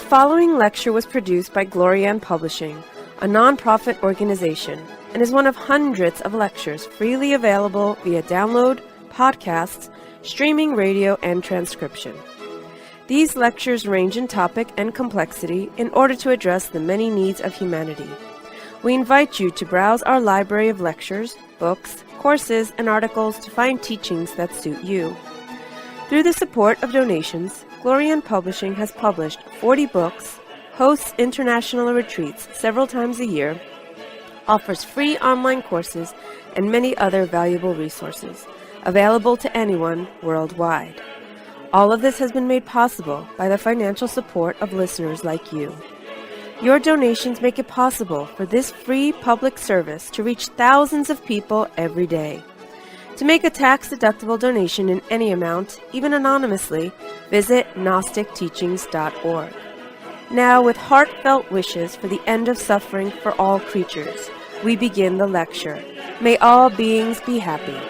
following lecture was produced by Glorian Publishing, a non-profit organization, and is one of hundreds of lectures freely available via download, podcasts, streaming radio, and transcription. These lectures range in topic and complexity in order to address the many needs of humanity. We invite you to browse our library of lectures, books, courses, and articles to find teachings that suit you. Through the support of donations, Glorian Publishing has published 40 books, hosts international retreats several times a year, offers free online courses, and many other valuable resources, available to anyone worldwide. All of this has been made possible by the financial support of listeners like you. Your donations make it possible for this free public service to reach thousands of people every day. To make a tax-deductible donation in any amount, even anonymously, visit gnosticteachings.org. Now, with heartfelt wishes for the end of suffering for all creatures, we begin the lecture. May all beings be happy.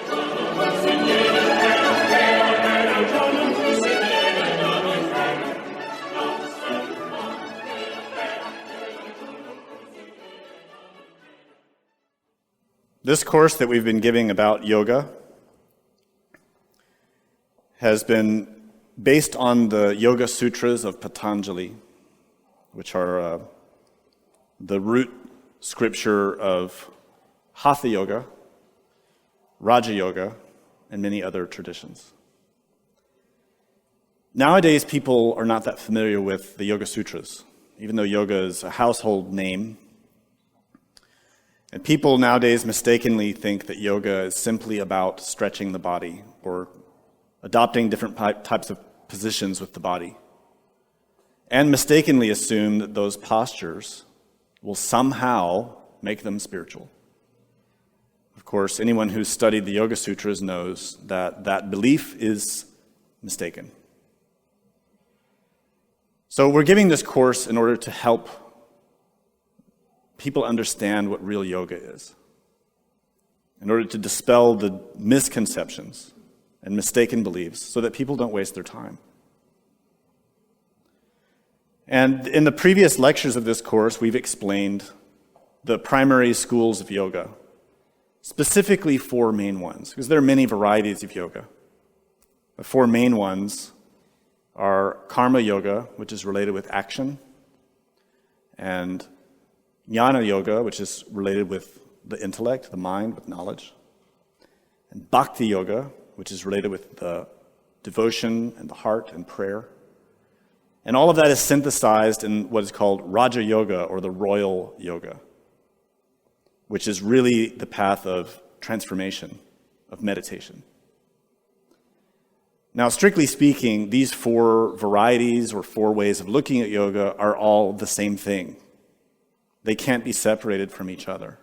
This course that we've been giving about yoga has been based on the Yoga Sutras of Patanjali, which are the root scripture of Hatha Yoga, Raja Yoga, and many other traditions. Nowadays, people are not that familiar with the Yoga Sutras, even though yoga is a household name. And people nowadays mistakenly think that yoga is simply about stretching the body or adopting different types of positions with the body, and mistakenly assume that those postures will somehow make them spiritual. Of course, anyone who's studied the Yoga Sutras knows that that belief is mistaken. So we're giving this course in order to help people understand what real yoga is, in order to dispel the misconceptions and mistaken beliefs so that people don't waste their time. And in the previous lectures of this course, we've explained the primary schools of yoga, specifically 4 main ones, because there are many varieties of yoga. The 4 main ones are karma yoga, which is related with action, and jnana yoga, which is related with the intellect, the mind, with knowledge, and bhakti yoga, which is related with the devotion and the heart and prayer. And all of that is synthesized in what is called Raja Yoga, or the royal yoga, which is really the path of transformation, of meditation. Now, strictly speaking, these 4 varieties or 4 ways of looking at yoga are all the same thing. They can't be separated from each other.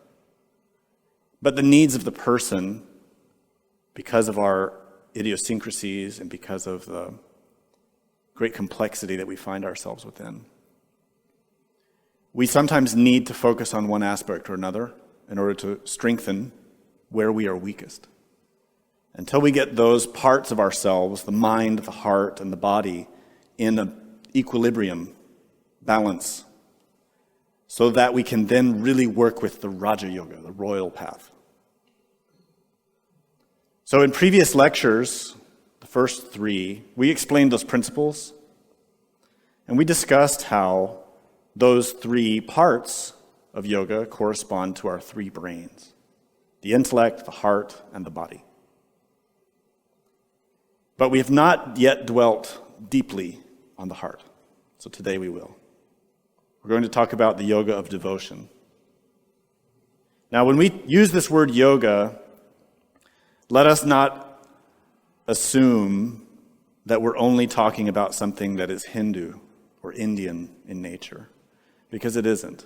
But the needs of the person, because of our idiosyncrasies and because of the great complexity that we find ourselves within, we sometimes need to focus on one aspect or another in order to strengthen where we are weakest. Until we get those parts of ourselves, the mind, the heart, and the body, in an equilibrium, balance, so that we can then really work with the Raja Yoga, the royal path. So in previous lectures, the first 3, we explained those principles, and we discussed how those 3 parts of yoga correspond to our 3 brains: the intellect, the heart, and the body. But we have not yet dwelt deeply on the heart, so today we will. We're going to talk about the yoga of devotion. Now, when we use this word yoga, let us not assume that we're only talking about something that is Hindu or Indian in nature, because it isn't.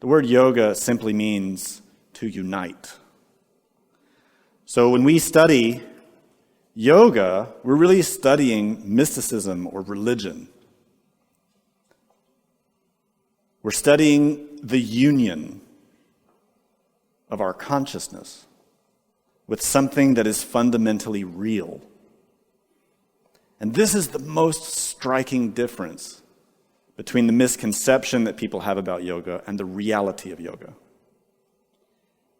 The word yoga simply means to unite. So when we study yoga, we're really studying mysticism or religion. We're studying the union of our consciousness with something that is fundamentally real. And this is the most striking difference between the misconception that people have about yoga and the reality of yoga.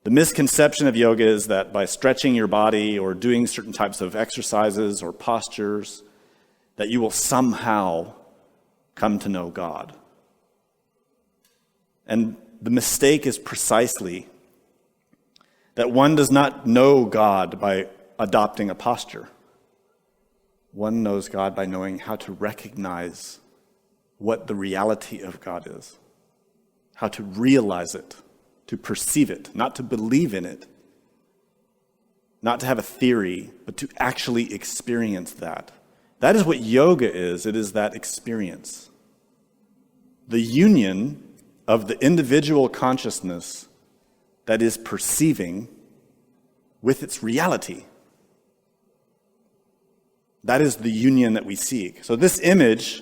The misconception of yoga is that by stretching your body or doing certain types of exercises or postures, that you will somehow come to know God. And the mistake is precisely that one does not know God by adopting a posture. One knows God by knowing how to recognize what the reality of God is, how to realize it, to perceive it, not to believe in it, not to have a theory, but to actually experience that. That is what yoga is. It is that experience. The union of the individual consciousness that is perceiving with its reality. That is the union that we seek. So this image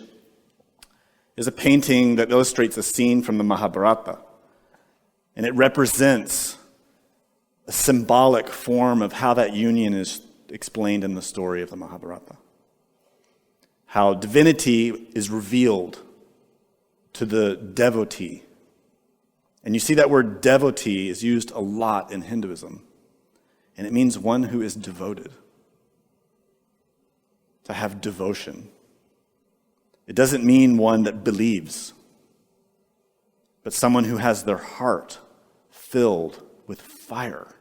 is a painting that illustrates a scene from the Mahabharata. And it represents a symbolic form of how that union is explained in the story of the Mahabharata. How divinity is revealed to the devotee. And you see that word devotee is used a lot in Hinduism. And it means one who is devoted. To have devotion. It doesn't mean one that believes, but someone who has their heart filled with fire.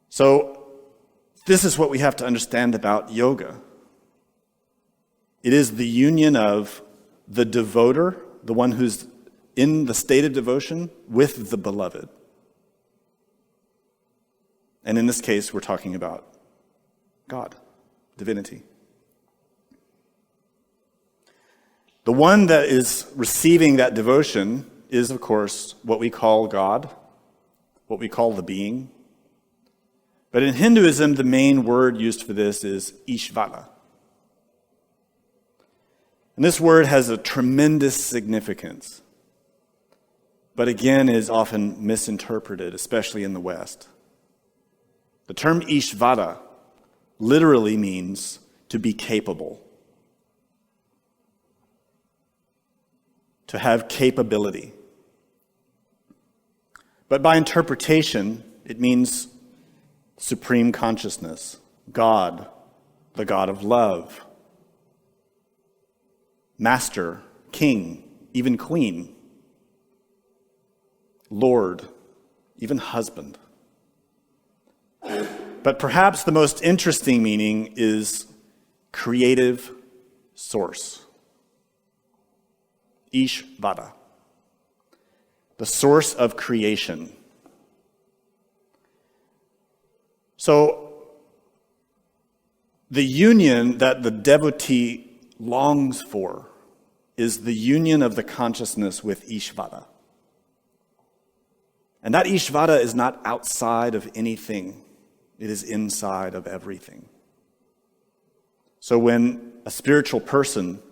So, this is what we have to understand about yoga. It is the union of the devoter, the one who's in the state of devotion, with the beloved. And in this case, we're talking about God, divinity. The one that is receiving that devotion is, of course, what we call God, what we call the being. But in Hinduism, the main word used for this is Ishvara. And this word has a tremendous significance, but again is often misinterpreted, especially in the West. The term Ishvara literally means to be capable, to have capability. But by interpretation, it means supreme consciousness, God, the God of love, master, king, even queen, Lord, even husband. But perhaps the most interesting meaning is creative source. Ishvara, the source of creation. So, the union that the devotee longs for is the union of the consciousness with Ishvara. And that Ishvara is not outside of anything. It is inside of everything. So when a spiritual person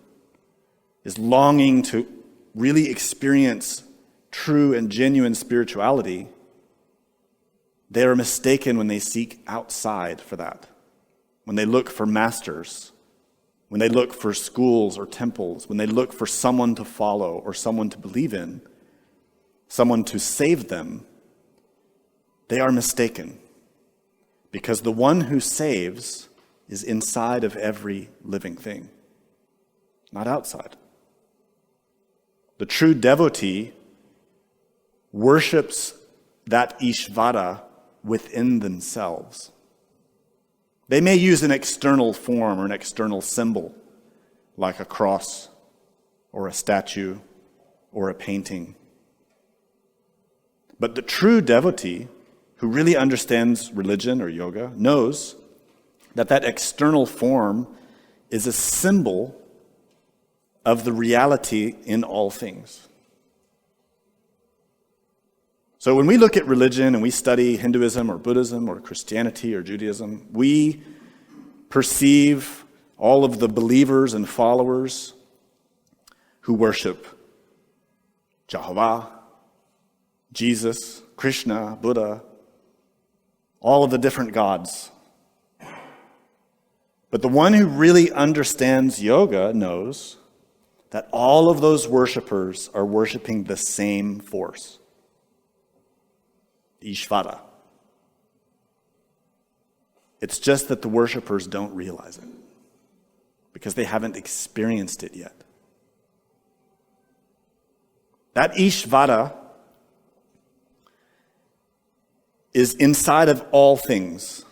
is longing to really experience true and genuine spirituality, they are mistaken when they seek outside for that. When they look for masters, when they look for schools or temples, when they look for someone to follow or someone to believe in, someone to save them, they are mistaken. Because the one who saves is inside of every living thing, not outside. The true devotee worships that Ishvara within themselves. They may use an external form or an external symbol, like a cross or a statue or a painting. But the true devotee, who really understands religion or yoga, knows that that external form is a symbol of the reality in all things. So when we look at religion and we study Hinduism or Buddhism or Christianity or Judaism, we perceive all of the believers and followers who worship Jehovah, Jesus, Krishna, Buddha, all of the different gods. But the one who really understands yoga knows that all of those worshipers are worshiping the same force, Ishvara. It's just that the worshipers don't realize it because they haven't experienced it yet. That Ishvara is inside of all things.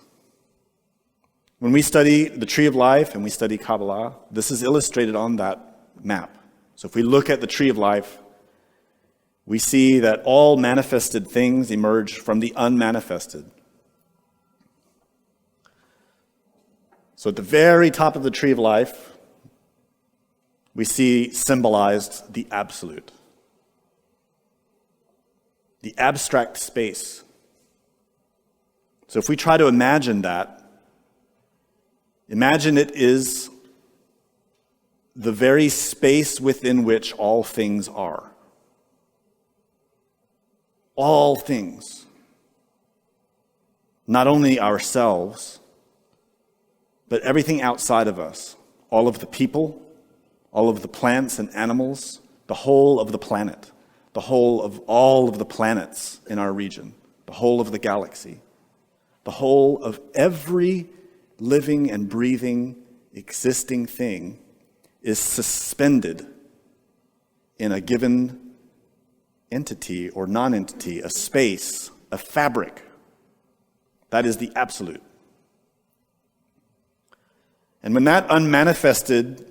When we study the Tree of Life and we study Kabbalah, this is illustrated on that map. So if we look at the Tree of Life, we see that all manifested things emerge from the unmanifested. So at the very top of the Tree of Life, we see symbolized the absolute, the abstract space. So if we try to imagine that, imagine it is the very space within which all things are. All things. Not only ourselves, but everything outside of us. All of the people, all of the plants and animals, the whole of the planet, the whole of all of the planets in our region, the whole of the galaxy, the whole of every living and breathing, existing thing is suspended in a given entity or non-entity, a space, a fabric. That is the absolute. And when that unmanifested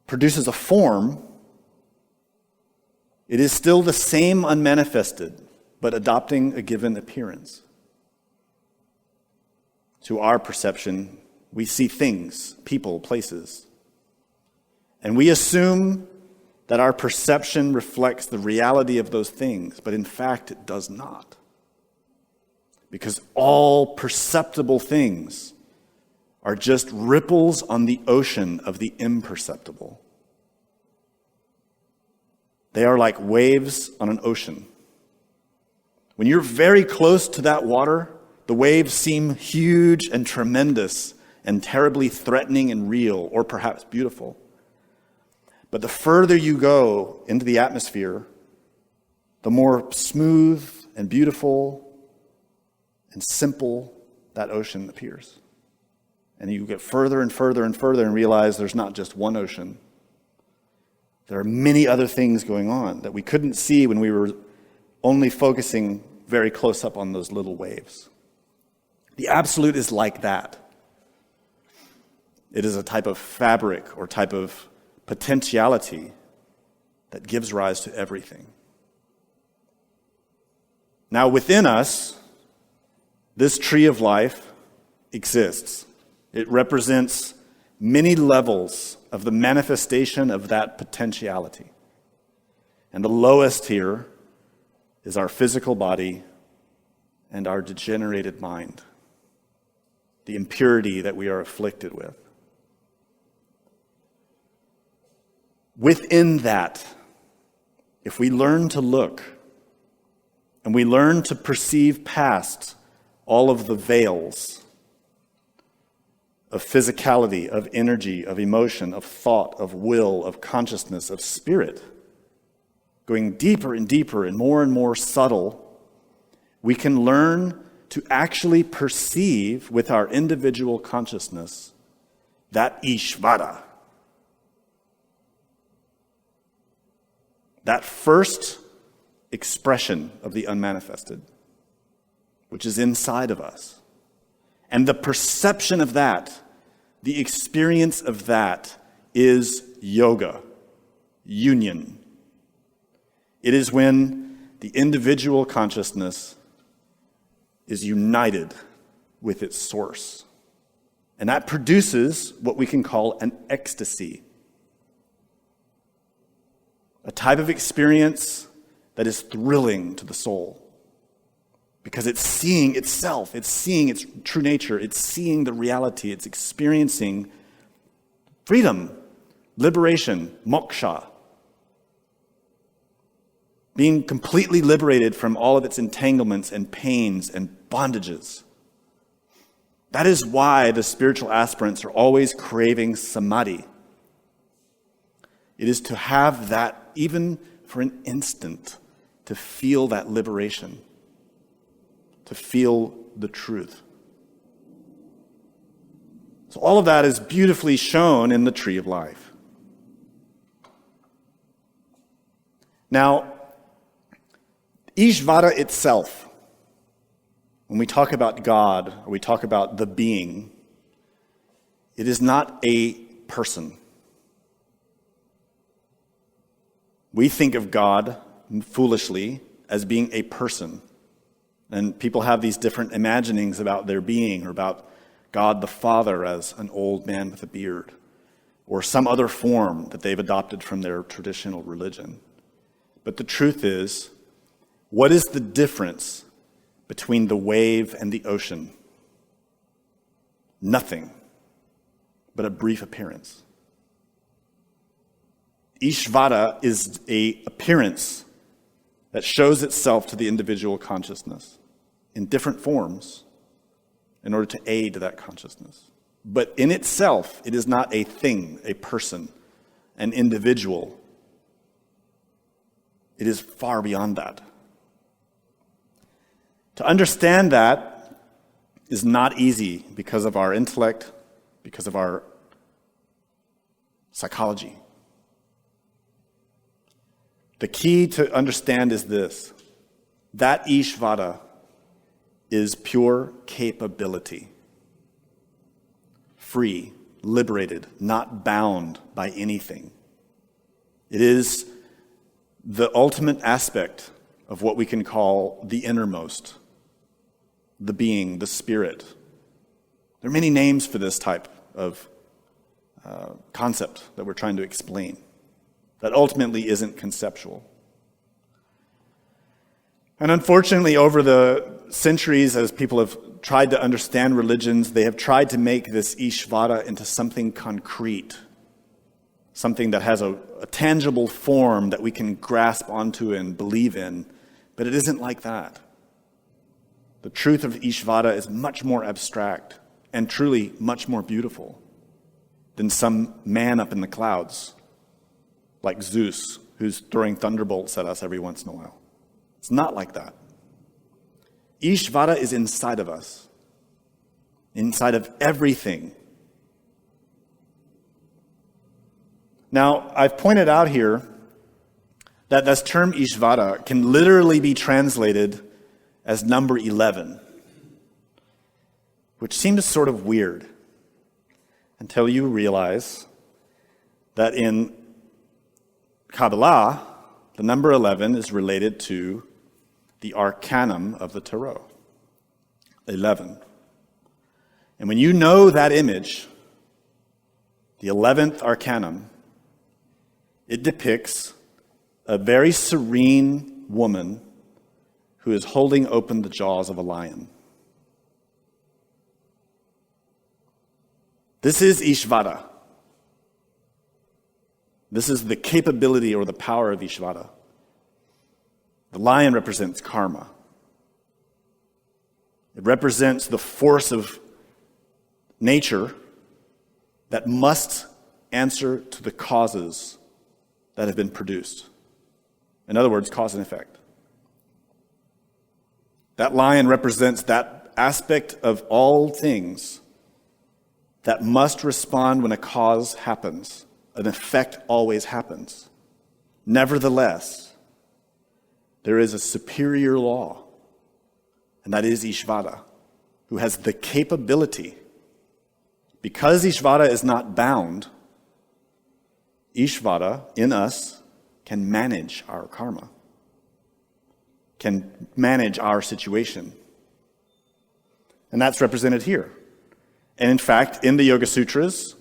produces a form, it is still the same unmanifested, but adopting a given appearance. To our perception, we see things, people, places. And we assume that our perception reflects the reality of those things, but in fact it does not. Because all perceptible things are just ripples on the ocean of the imperceptible. They are like waves on an ocean. When you're very close to that water, the waves seem huge and tremendous and terribly threatening and real, or perhaps beautiful. But the further you go into the atmosphere, the more smooth and beautiful and simple that ocean appears. And you get further and further and further and realize there's not just one ocean. There are many other things going on that we couldn't see when we were only focusing very close up on those little waves. The absolute is like that. It is a type of fabric or type of potentiality that gives rise to everything. Now, within us, this tree of life exists. It represents many levels of the manifestation of that potentiality. And the lowest here is our physical body and our degenerated mind, the impurity that we are afflicted with. Within that, if we learn to look and we learn to perceive past all of the veils of physicality, of energy, of emotion, of thought, of will, of consciousness, of spirit, going deeper and deeper and more subtle, we can learn to actually perceive with our individual consciousness that Ishvara, that first expression of the unmanifested, which is inside of us. And the perception of that, the experience of that, is yoga, union. It is when the individual consciousness is united with its source. And that produces what we can call an ecstasy, a type of experience that is thrilling to the soul. Because it's seeing itself, it's seeing its true nature, it's seeing the reality, it's experiencing freedom, liberation, moksha. Being completely liberated from all of its entanglements and pains and bondages. That is why the spiritual aspirants are always craving samadhi. It is to have that, even for an instant, to feel that liberation, to feel the truth. So all of that is beautifully shown in the tree of life. Now, Ishvara itself, when we talk about God, or we talk about the being, it is not a person. We think of God, foolishly, as being a person. And people have these different imaginings about their being, or about God the Father as an old man with a beard, or some other form that they've adopted from their traditional religion. But the truth is, what is the difference between the wave and the ocean? Nothing but a brief appearance. Ishvara is an appearance that shows itself to the individual consciousness in different forms in order to aid that consciousness. But in itself, it is not a thing, a person, an individual. It is far beyond that. To understand that is not easy because of our intellect, because of our psychology. The key to understand is this: that Ishvara is pure capability, free, liberated, not bound by anything. It is the ultimate aspect of what we can call the innermost, the being, the spirit. There are many names for this type of concept that we're trying to explain that ultimately isn't conceptual. And unfortunately, over the centuries, as people have tried to understand religions, they have tried to make this Ishvara into something concrete, something that has a tangible form that we can grasp onto and believe in, but it isn't like that. The truth of Ishvara is much more abstract and truly much more beautiful than some man up in the clouds, like Zeus, who's throwing thunderbolts at us every once in a while. It's not like that. Ishvara is inside of us, inside of everything. Now, I've pointed out here that this term Ishvara can literally be translated as number 11, which seems sort of weird until you realize that in Kabbalah, the number 11 is related to the arcanum of the Tarot, 11. And when you know that image, the 11th arcanum, it depicts a very serene woman who is holding open the jaws of a lion. This is Ishvara. This is the capability or the power of Ishvara. The lion represents karma. It represents the force of nature that must answer to the causes that have been produced. In other words, cause and effect. That lion represents that aspect of all things that must respond when a cause happens. An effect always happens. Nevertheless, there is a superior law, and that is Ishvara, who has the capability. Because Ishvara is not bound, Ishvara in us can manage our karma, can manage our situation. And that's represented here. And in fact, in the Yoga Sutras,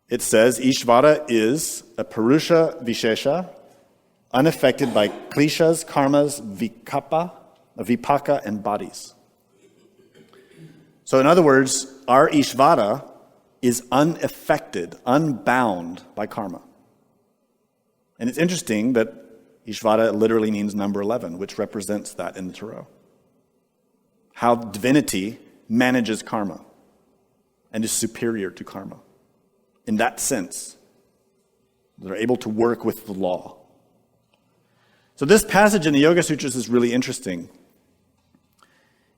it says Ishvara is a Purusha Vishesha, unaffected by klishas, karmas, vipaka, and bodies. So in other words, our Ishvara is unaffected, unbound by karma. And it's interesting that Ishvara literally means number 11, which represents that in the Tarot. How divinity manages karma and is superior to karma. In that sense, they're able to work with the law. So this passage in the Yoga Sutras is really interesting.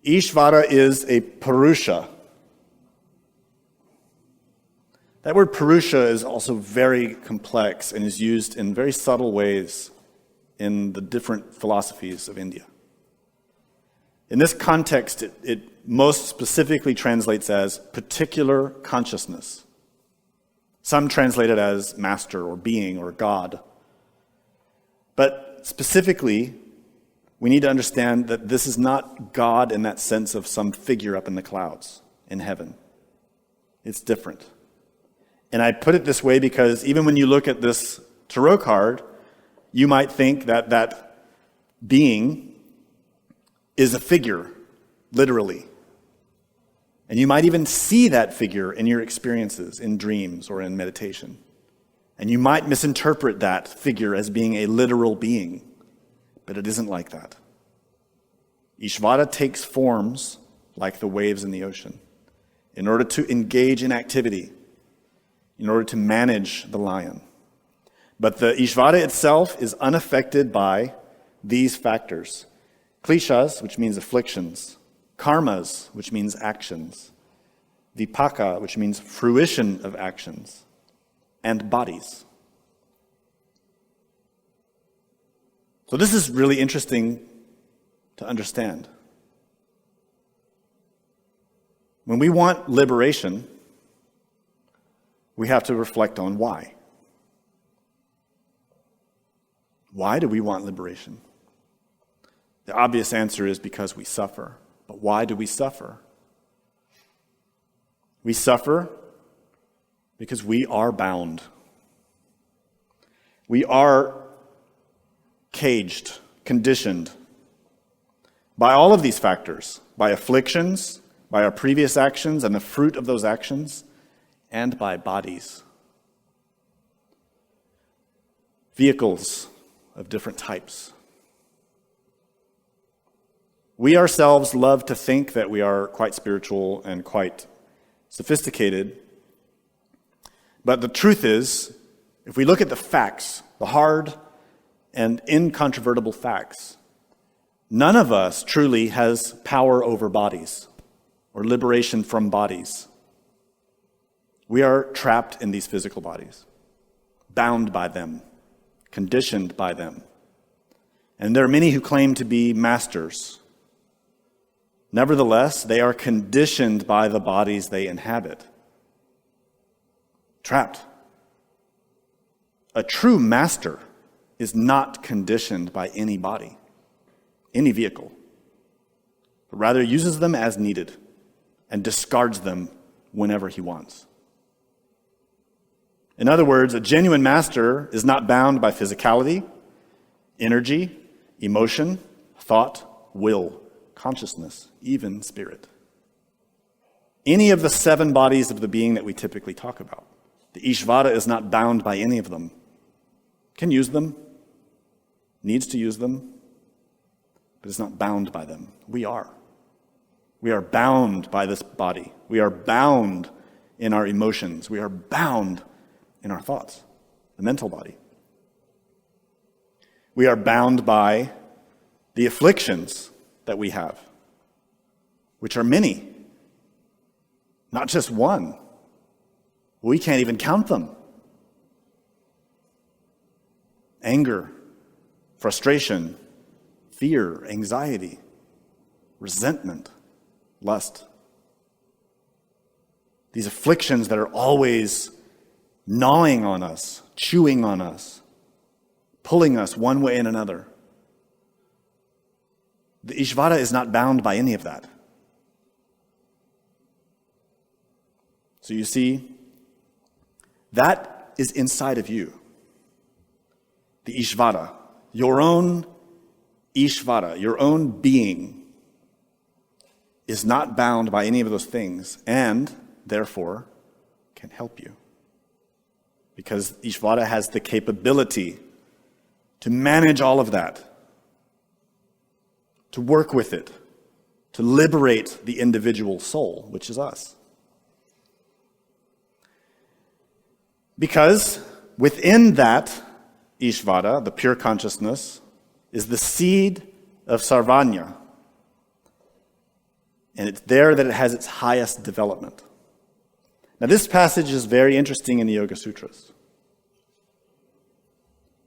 Ishvara is a Purusha. That word Purusha is also very complex and is used in very subtle ways in the different philosophies of India. In this context, it most specifically translates as particular consciousness. Some translate it as master or being or God. But specifically, we need to understand that this is not God in that sense of some figure up in the clouds in heaven. It's different. And I put it this way because even when you look at this tarot card, you might think that that being is a figure, literally. And you might even see that figure in your experiences, in dreams or in meditation. And you might misinterpret that figure as being a literal being, but it isn't like that. Ishvara takes forms like the waves in the ocean in order to engage in activity, in order to manage the lion. But the Ishvara itself is unaffected by these factors. Klishas, which means afflictions. Karmas, which means actions. Vipaka, which means fruition of actions. And bodies. So this is really interesting to understand. When we want liberation, we have to reflect on why. Why do we want liberation? The obvious answer is because we suffer. But why do we suffer? We suffer because we are bound. We are caged, conditioned by all of these factors, by afflictions, by our previous actions and the fruit of those actions, and by bodies. Vehicles of different types. We ourselves love to think that we are quite spiritual and quite sophisticated. But the truth is, if we look at the facts, the hard and incontrovertible facts, none of us truly has power over bodies or liberation from bodies. We are trapped in these physical bodies, bound by them, conditioned by them. And there are many who claim to be masters. Nevertheless, they are conditioned by the bodies they inhabit. Trapped. A true master is not conditioned by any body, any vehicle, but rather uses them as needed and discards them whenever he wants. In other words, a genuine master is not bound by physicality, energy, emotion, thought, will, consciousness, even spirit. Any of the 7 bodies of the being that we typically talk about. The Ishvara is not bound by any of them. Can use them, needs to use them, but is not bound by them. We are. We are bound by this body. We are bound in our emotions. We are bound in our thoughts, the mental body. We are bound by the afflictions that we have, which are many, not just one. We can't even count them. Anger, frustration, fear, anxiety, resentment, lust. These afflictions that are always gnawing on us, chewing on us, pulling us one way and another. The Ishvara is not bound by any of that. So you see, that is inside of you. The Ishvara, your own Ishvara, your own being, is not bound by any of those things and, therefore, can help you. Because Ishvara has the capability to manage all of that, to work with it, to liberate the individual soul, which is us. Because within that Ishvara, the pure consciousness, is the seed of Sarvanya. And it's there that it has its highest development. Now, this passage is very interesting in the Yoga Sutras.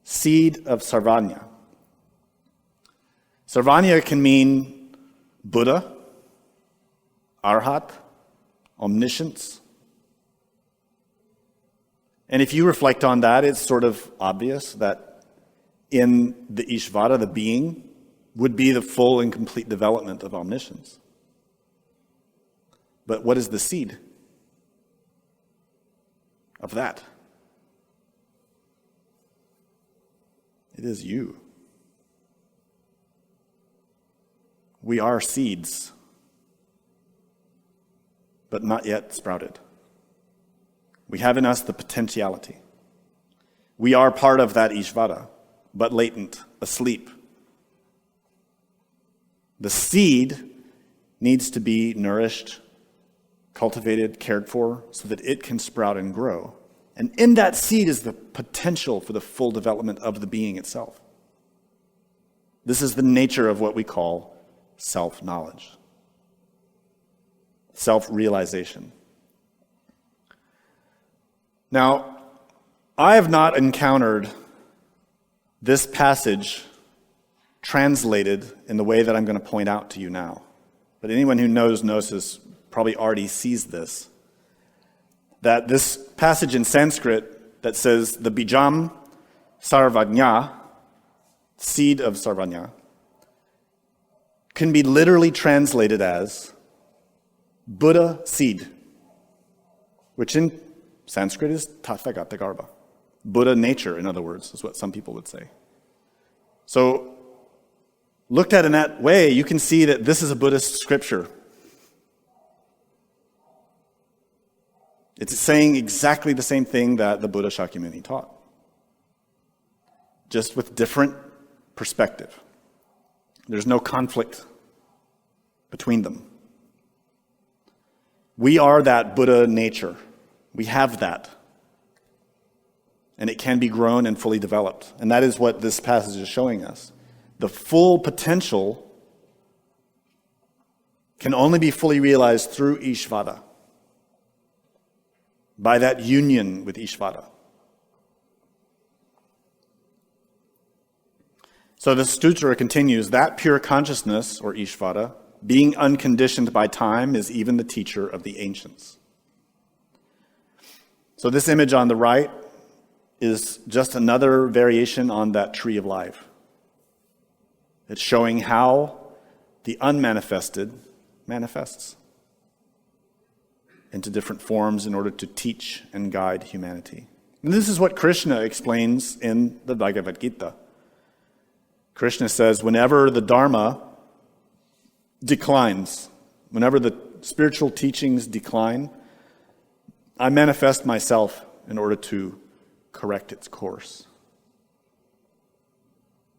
Seed of Sarvanya. Sarvanya can mean Buddha, Arhat, omniscience. And if you reflect on that, it's sort of obvious that in the Ishvara, the being, would be the full and complete development of omniscience. But what is the seed of that? It is you. We are seeds, but not yet sprouted. We have in us the potentiality. We are part of that Ishvara, but latent, asleep. The seed needs to be nourished, cultivated, cared for, so that it can sprout and grow. And in that seed is the potential for the full development of the being itself. This is the nature of what we call self-knowledge, self-realization. Now, I have not encountered this passage translated in the way that I'm going to point out to you now. But anyone who knows Gnosis probably already sees this. That this passage in Sanskrit that says the bijam sarvanya, seed of sarvanya, can be literally translated as Buddha seed, which in Sanskrit is tathagata garbha. Buddha nature, in other words, is what some people would say. So, looked at in that way, you can see that this is a Buddhist scripture. It's saying exactly the same thing that the Buddha Shakyamuni taught, just with different perspective. There's no conflict between them. We are that Buddha nature. We have that. And it can be grown and fully developed. And that is what this passage is showing us. The full potential can only be fully realized through Ishvara, by that union with Ishvara. So the sutra continues, that pure consciousness, or Ishvara, being unconditioned by time, is even the teacher of the ancients. So this image on the right is just another variation on that tree of life. It's showing how the unmanifested manifests into different forms in order to teach and guide humanity. And this is what Krishna explains in the Bhagavad-gita. Krishna says, whenever the Dharma declines, whenever the spiritual teachings decline, I manifest myself in order to correct its course.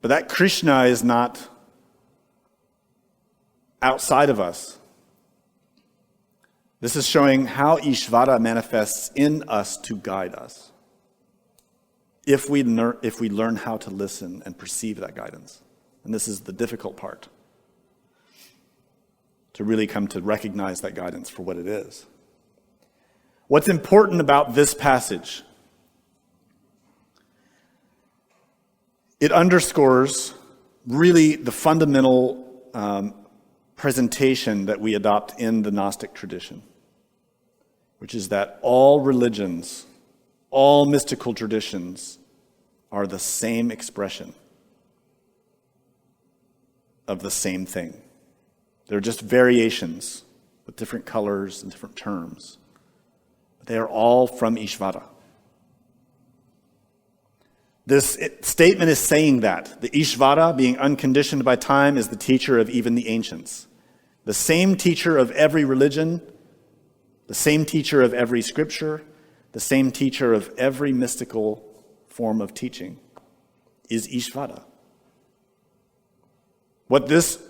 But that Krishna is not outside of us. This is showing how Ishvara manifests in us to guide us. If we learn how to listen and perceive that guidance. And this is the difficult part. To really come to recognize that guidance for what it is. What's important about this passage? It underscores really the fundamental presentation that we adopt in the Gnostic tradition, which is that all religions, all mystical traditions are the same expression of the same thing. They're just variations with different colors and different terms. But they are all from Ishvara. This statement is saying that the Ishvara, being unconditioned by time, is the teacher of even the ancients. The same teacher of every religion, the same teacher of every scripture, the same teacher of every mystical form of teaching is Ishvara. What this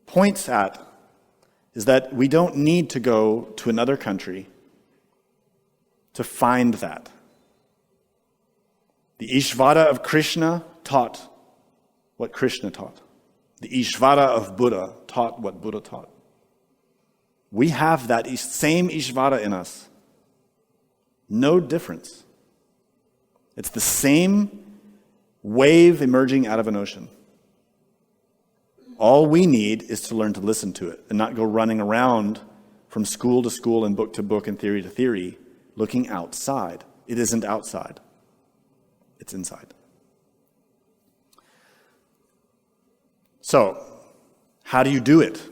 points at is that we don't need to go to another country to find that. The Ishvara of Krishna taught what Krishna taught. The Ishvara of Buddha taught what Buddha taught. We have that same Ishvara in us. No difference. It's the same wave emerging out of an ocean. All we need is to learn to listen to it and not go running around from school to school and book to book and theory to theory, looking outside. It isn't outside. It's inside. So, how do you do it?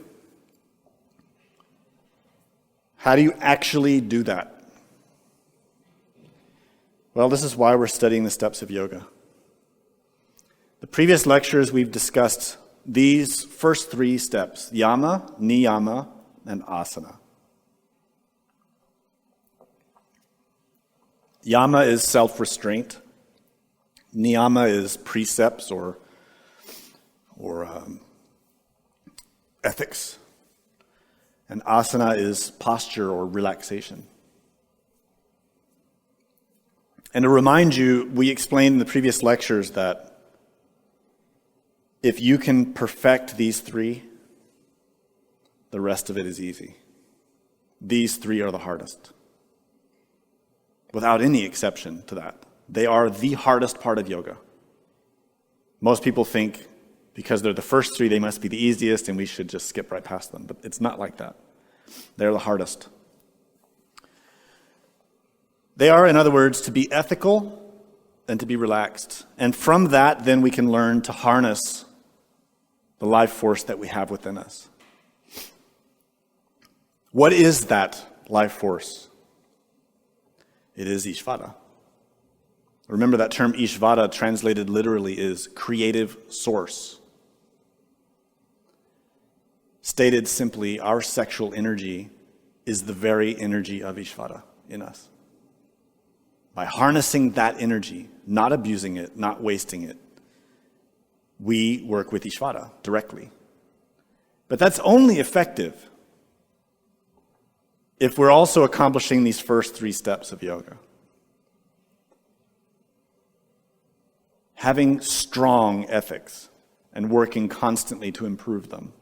How do you actually do that? Well, this is why we're studying the steps of yoga. The previous lectures we've discussed these first three steps: yama, niyama, and asana. Yama is self-restraint. Niyama is precepts or ethics. And asana is posture or relaxation. And to remind you, we explained in the previous lectures that if you can perfect these three, the rest of it is easy. These three are the hardest. Without any exception to that. They are the hardest part of yoga. Most people think because they're the first three, they must be the easiest and we should just skip right past them. But it's not like that. They're the hardest. They are, in other words, to be ethical and to be relaxed. And from that, then we can learn to harness the life force that we have within us. What is that life force? It is Ishvara. Remember that term Ishvara translated literally is creative source. Stated simply, our sexual energy is the very energy of Ishvara in us. By harnessing that energy, not abusing it, not wasting it, we work with Ishvara directly. But that's only effective if we're also accomplishing these first three steps of yoga. Having strong ethics and working constantly to improve them.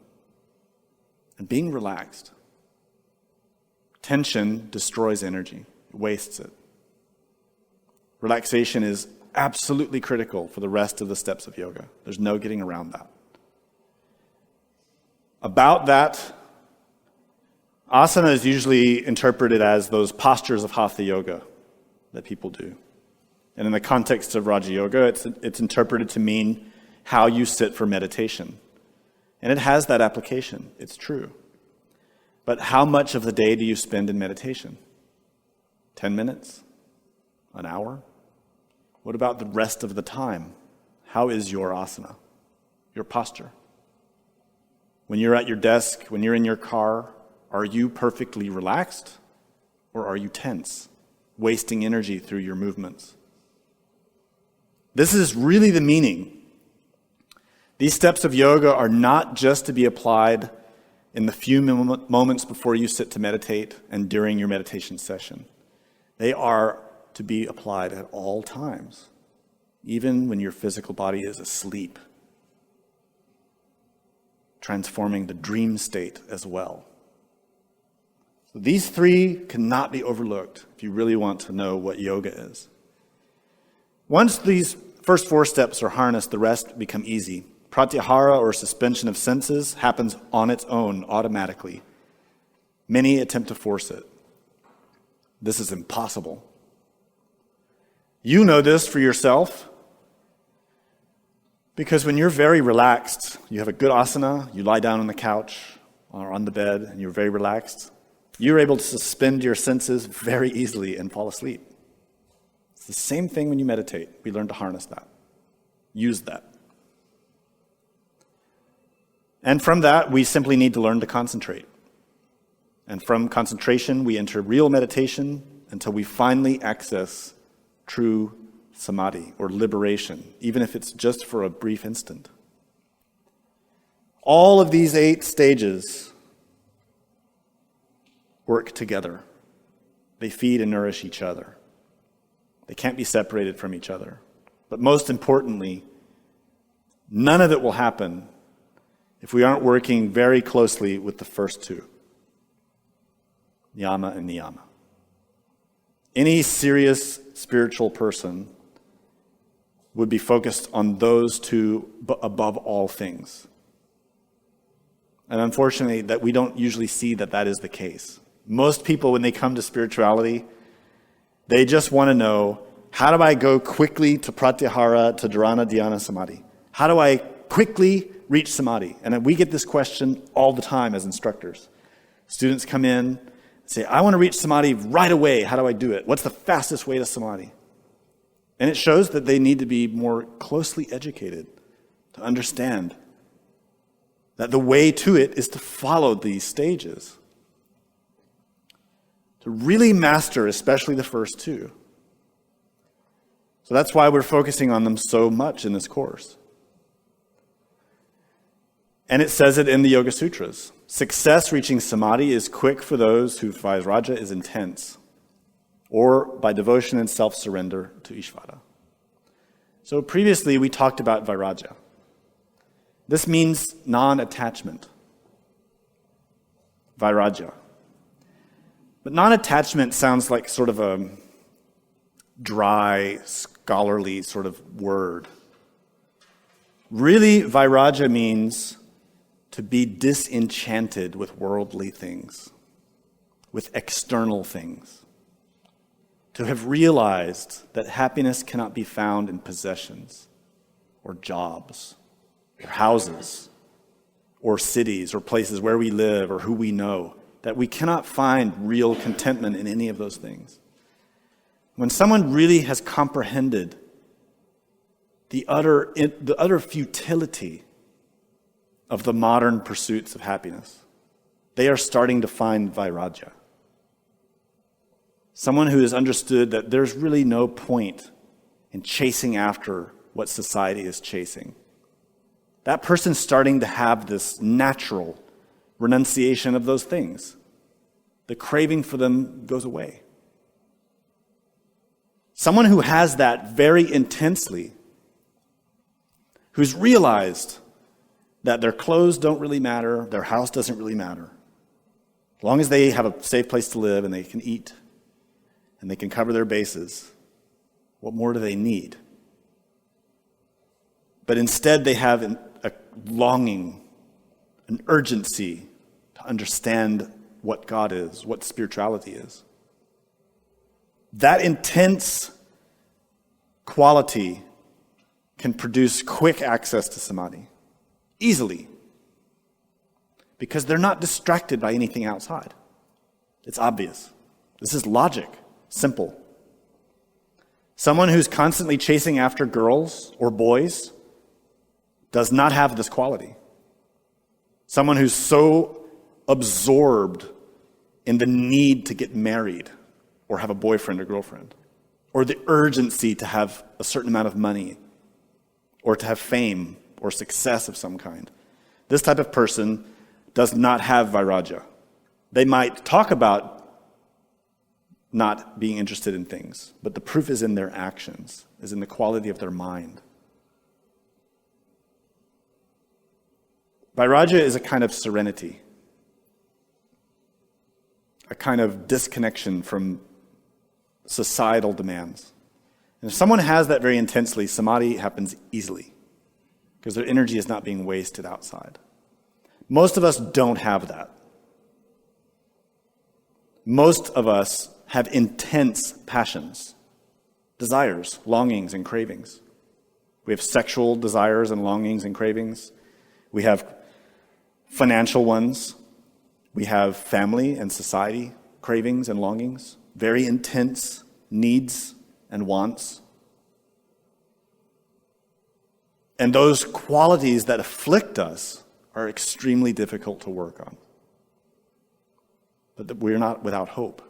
And being relaxed. Tension destroys energy, wastes it. Relaxation is absolutely critical for the rest of the steps of yoga. There's no getting around that. About that, asana is usually interpreted as those postures of hatha yoga that people do. And in the context of Raja Yoga, it's interpreted to mean how you sit for meditation. And it has that application. It's true. But how much of the day do you spend in meditation? 10 minutes? An hour? What about the rest of the time? How is your asana, your posture? When you're at your desk, when you're in your car, are you perfectly relaxed? Or are you tense, wasting energy through your movements? This is really the meaning. These steps of yoga are not just to be applied in the few moments before you sit to meditate and during your meditation session. They are to be applied at all times, even when your physical body is asleep, transforming the dream state as well. So these three cannot be overlooked if you really want to know what yoga is. Once these first four steps are harnessed, the rest become easy. Pratyahara, or suspension of senses, happens on its own automatically. Many attempt to force it. This is impossible. You know this for yourself because when you're very relaxed, you have a good asana, you lie down on the couch or on the bed and you're very relaxed, you're able to suspend your senses very easily and fall asleep. It's the same thing when you meditate. We learn to harness that, use that. And from that, we simply need to learn to concentrate. And from concentration, we enter real meditation until we finally access true samadhi, or liberation, even if it's just for a brief instant. All of these 8 stages work together. They feed and nourish each other. They can't be separated from each other. But most importantly, none of it will happen if we aren't working very closely with the first two, yama and niyama. Any serious spiritual person would be focused on those two above all things. And unfortunately, that we don't usually see that that is the case. Most people, when they come to spirituality, they just want to know, how do I go quickly to pratyahara, to dharana, dhyana, samadhi? How do I quickly reach samadhi? And we get this question all the time as instructors. Students come in and say, I want to reach samadhi right away. How do I do it? What's the fastest way to samadhi? And it shows that they need to be more closely educated to understand that the way to it is to follow these stages. To really master, especially the first two. So that's why we're focusing on them so much in this course. And it says it in the Yoga Sutras. Success reaching samadhi is quick for those whose vairagya is intense, or by devotion and self-surrender to Ishvara. So previously we talked about vairagya. This means non-attachment. Vairagya. But non-attachment sounds like sort of a dry, scholarly sort of word. Really, vairagya means to be disenchanted with worldly things, with external things. To have realized that happiness cannot be found in possessions, or jobs, or houses, or cities, or places where we live, or who we know. That we cannot find real contentment in any of those things. When someone really has comprehended the utter futility of the modern pursuits of happiness, they are starting to find vairagya. Someone who has understood that there's really no point in chasing after what society is chasing. That person's starting to have this natural renunciation of those things. The craving for them goes away. Someone who has that very intensely, who's realized that their clothes don't really matter, their house doesn't really matter. As long as they have a safe place to live and they can eat and they can cover their bases, what more do they need? But instead they have a longing, an urgency to understand what God is, what spirituality is. That intense quality can produce quick access to samadhi, easily, because they're not distracted by anything outside. It's obvious. This is logic, simple. Someone who's constantly chasing after girls or boys does not have this quality. Someone who's so absorbed in the need to get married or have a boyfriend or girlfriend, or the urgency to have a certain amount of money or to have fame or success of some kind. This type of person does not have vairagya. They might talk about not being interested in things, but the proof is in their actions, is in the quality of their mind. Vairagya is a kind of serenity, a kind of disconnection from societal demands. And if someone has that very intensely, samadhi happens easily because their energy is not being wasted outside. Most of us don't have that. Most of us have intense passions, desires, longings, and cravings. We have sexual desires and longings and cravings. We have financial ones. We have family and society cravings and longings, very intense needs and wants. And those qualities that afflict us are extremely difficult to work on. But that we're not without hope.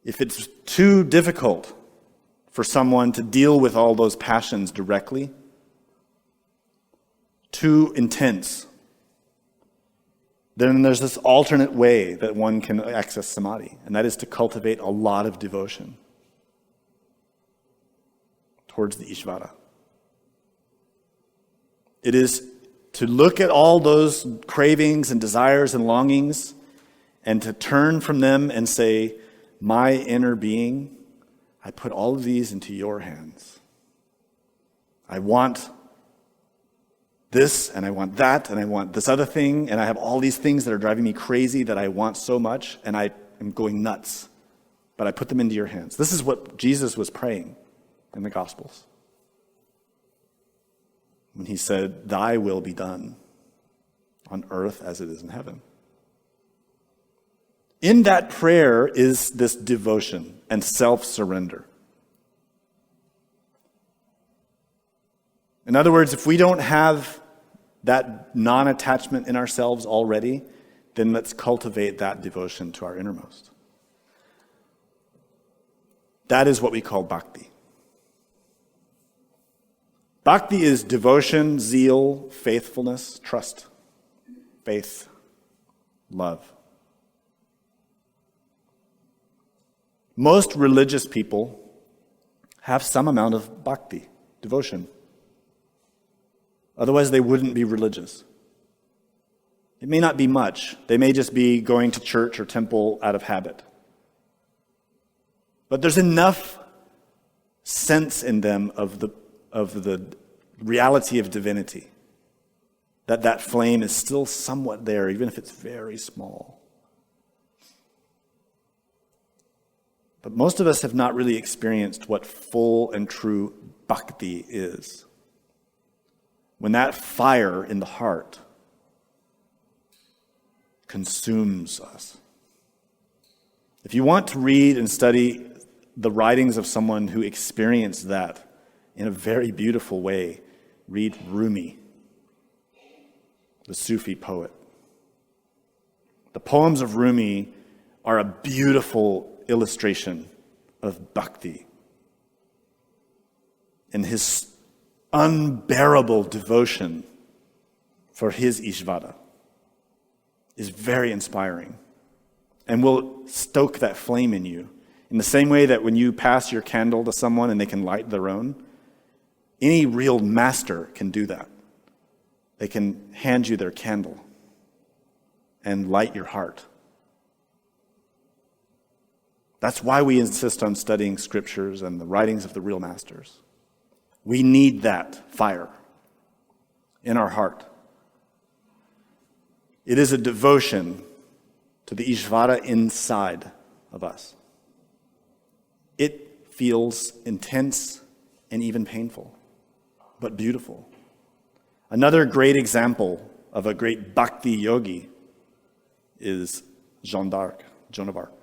If it's too difficult for someone to deal with all those passions directly, too intense, then there's this alternate way that one can access samadhi, and that is to cultivate a lot of devotion towards the Ishvara. It is to look at all those cravings and desires and longings and to turn from them and say, my inner being, I put all of these into your hands. I want this, and I want that, and I want this other thing, and I have all these things that are driving me crazy that I want so much, and I am going nuts. But I put them into your hands. This is what Jesus was praying in the Gospels, when he said, thy will be done on earth as it is in heaven. In that prayer is this devotion and self-surrender. In other words, if we don't have that non-attachment in ourselves already, then let's cultivate that devotion to our innermost. That is what we call bhakti. Bhakti is devotion, zeal, faithfulness, trust, faith, love. Most religious people have some amount of bhakti, devotion. Otherwise, they wouldn't be religious. It may not be much. They may just be going to church or temple out of habit. But there's enough sense in them of the reality of divinity that flame is still somewhat there, even if it's very small. But most of us have not really experienced what full and true bhakti is. When that fire in the heart consumes us. If you want to read and study the writings of someone who experienced that in a very beautiful way, read Rumi, the Sufi poet. The poems of Rumi are a beautiful illustration of bhakti and his unbearable devotion for his Ishvara is very inspiring and will stoke that flame in you. In the same way that when you pass your candle to someone and they can light their own, any real master can do that. They can hand you their candle and light your heart. That's why we insist on studying scriptures and the writings of the real masters. We need that fire in our heart. It is a devotion to the Ishvara inside of us. It feels intense and even painful, but beautiful. Another great example of a great bhakti yogi is Joan of Arc,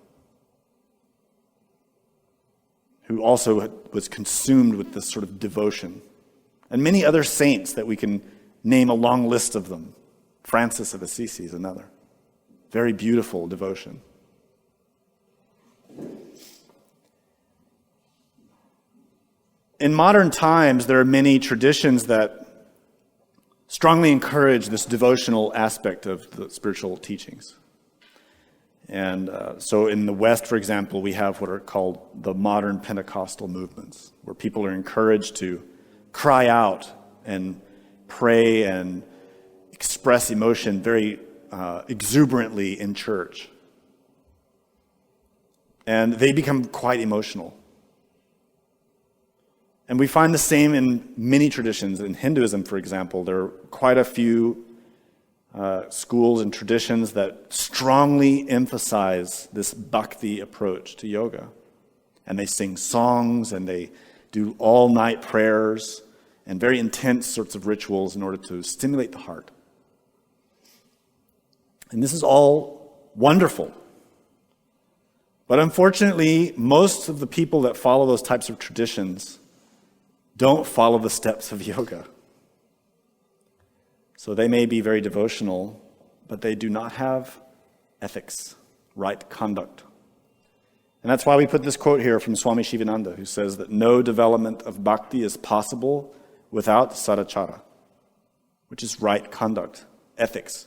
who also was consumed with this sort of devotion. And many other saints that we can name a long list of them. Francis of Assisi is another. Very beautiful devotion. In modern times, there are many traditions that strongly encourage this devotional aspect of the spiritual teachings. And so in the West, for example, we have what are called the modern Pentecostal movements, where people are encouraged to cry out and pray and express emotion very exuberantly in church. And they become quite emotional. And we find the same in many traditions. In Hinduism, for example, there are quite a few schools and traditions that strongly emphasize this bhakti approach to yoga. And they sing songs and they do all-night prayers and very intense sorts of rituals in order to stimulate the heart. And this is all wonderful. But unfortunately, most of the people that follow those types of traditions don't follow the steps of yoga. So they may be very devotional, but they do not have ethics, right conduct. And that's why we put this quote here from Swami Shivananda, who says that no development of bhakti is possible without sadachara, which is right conduct, ethics.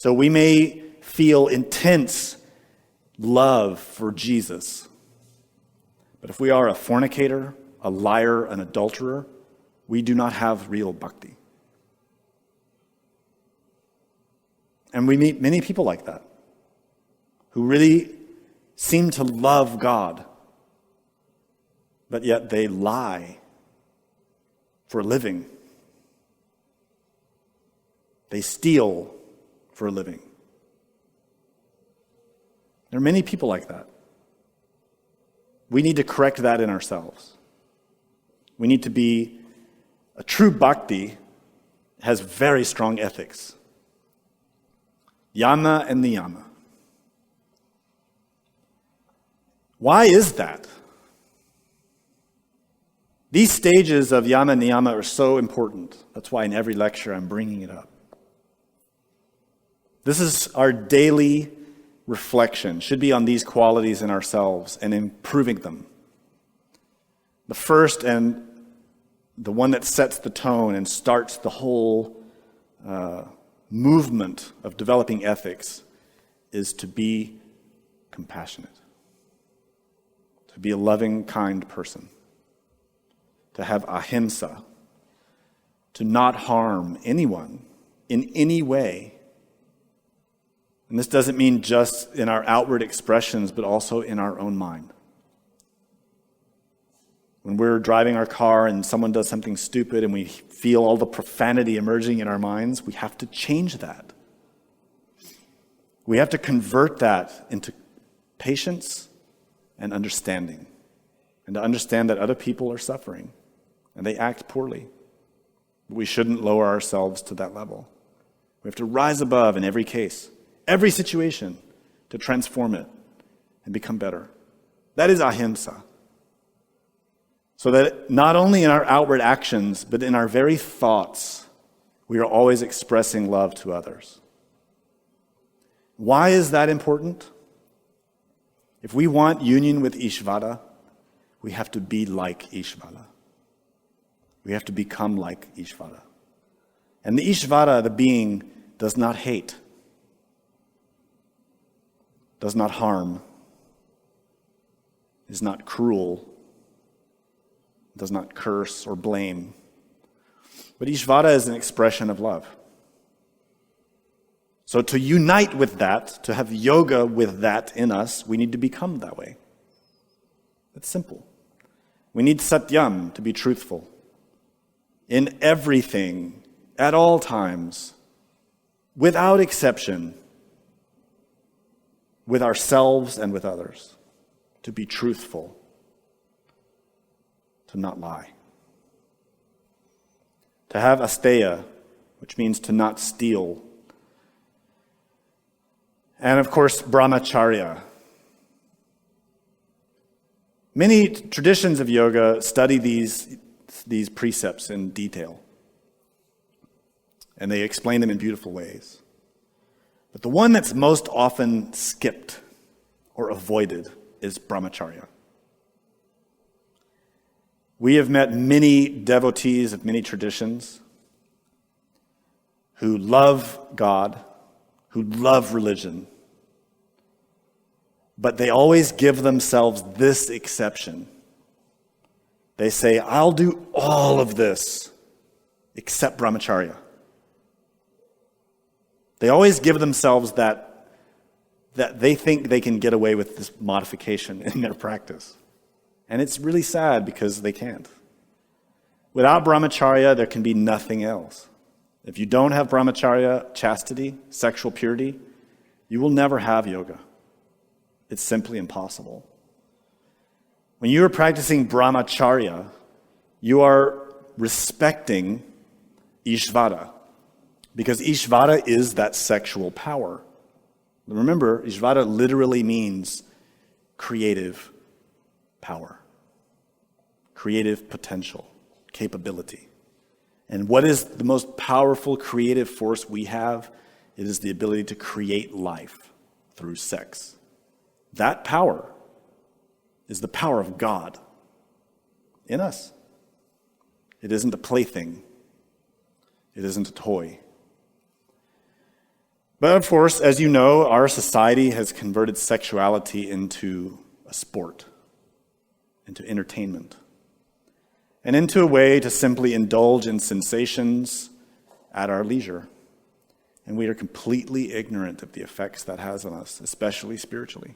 So we may feel intense love for Jesus, but if we are a fornicator, a liar, an adulterer, we do not have real bhakti. And we meet many people like that, who really seem to love God, but yet they lie for a living. They steal for a living. There are many people like that. We need to correct that in ourselves. We need to be a true bhakti has very strong ethics. Yama and niyama. Why is that? These stages of yama and niyama are so important. That's why in every lecture I'm bringing it up. This is our daily reflection, should be on these qualities in ourselves and improving them. The first and the one that sets the tone and starts the whole movement of developing ethics is to be compassionate, to be a loving, kind person, to have ahimsa, to not harm anyone in any way. And this doesn't mean just in our outward expressions, but also in our own mind. When we're driving our car and someone does something stupid and we feel all the profanity emerging in our minds, we have to change that. We have to convert that into patience and understanding. And to understand that other people are suffering and they act poorly. We shouldn't lower ourselves to that level. We have to rise above in every case, every situation, to transform it and become better. That is ahimsa. So that not only in our outward actions, but in our very thoughts, we are always expressing love to others. Why is that important? If we want union with Ishvara, we have to be like Ishvara. We have to become like Ishvara. And the Ishvara, the being, does not hate, does not harm, is not cruel, does not curse or blame. But Ishvara is an expression of love. So to unite with that, to have yoga with that in us, we need to become that way. It's simple. We need satyam, to be truthful. In everything, at all times, without exception, with ourselves and with others. To be truthful. To not lie. To have asteya, which means to not steal. And of course, brahmacharya. Many traditions of yoga study these precepts in detail. And they explain them in beautiful ways. But the one that's most often skipped or avoided is brahmacharya. We have met many devotees of many traditions who love God, who love religion, but they always give themselves this exception. They say, I'll do all of this except brahmacharya. They always give themselves that they think they can get away with this modification in their practice. And it's really sad because they can't. Without brahmacharya, there can be nothing else. If you don't have brahmacharya, chastity, sexual purity, you will never have yoga. It's simply impossible. When you are practicing brahmacharya, you are respecting Ishvara, because Ishvara is that sexual power. Remember, Ishvara literally means creative power, creative potential, capability. And what is the most powerful creative force we have? It is the ability to create life through sex. That power is the power of God in us. It isn't a plaything. It isn't a toy. But of course, as you know, our society has converted sexuality into a sport, into entertainment, and into a way to simply indulge in sensations at our leisure. And we are completely ignorant of the effects that has on us, especially spiritually.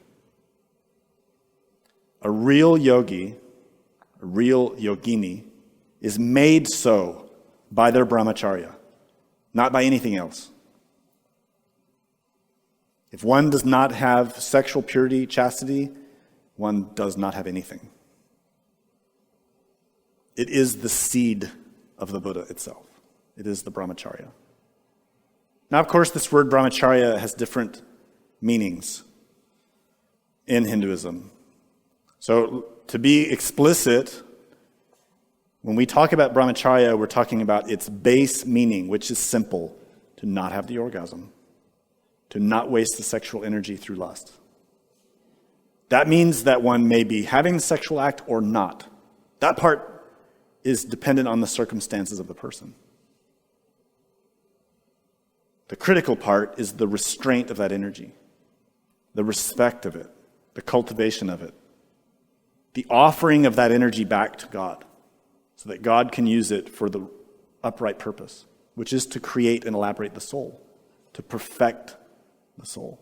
A real yogi, a real yogini, is made so by their brahmacharya, not by anything else. If one does not have sexual purity, chastity, one does not have anything. It is the seed of the Buddha itself. It is the brahmacharya. Now, of course, this word brahmacharya has different meanings in Hinduism. So, to be explicit, when we talk about brahmacharya, we're talking about its base meaning, which is simple: to not have the orgasm, to not waste the sexual energy through lust. That means that one may be having the sexual act or not. That part is dependent on the circumstances of the person. The critical part is the restraint of that energy, the respect of it, the cultivation of it, the offering of that energy back to God so that God can use it for the upright purpose, which is to create and elaborate the soul, to perfect the soul.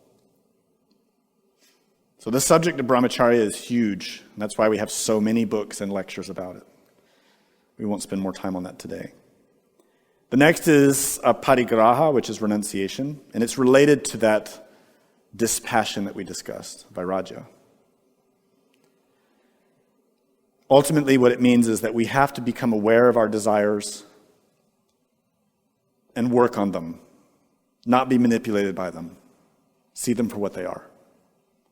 So the subject of brahmacharya is huge, and that's why we have so many books and lectures about it. We won't spend more time on that today. The next is parigraha, which is renunciation, and it's related to that dispassion that we discussed, vairagya. Ultimately, what it means is that we have to become aware of our desires and work on them, not be manipulated by them. See them for what they are.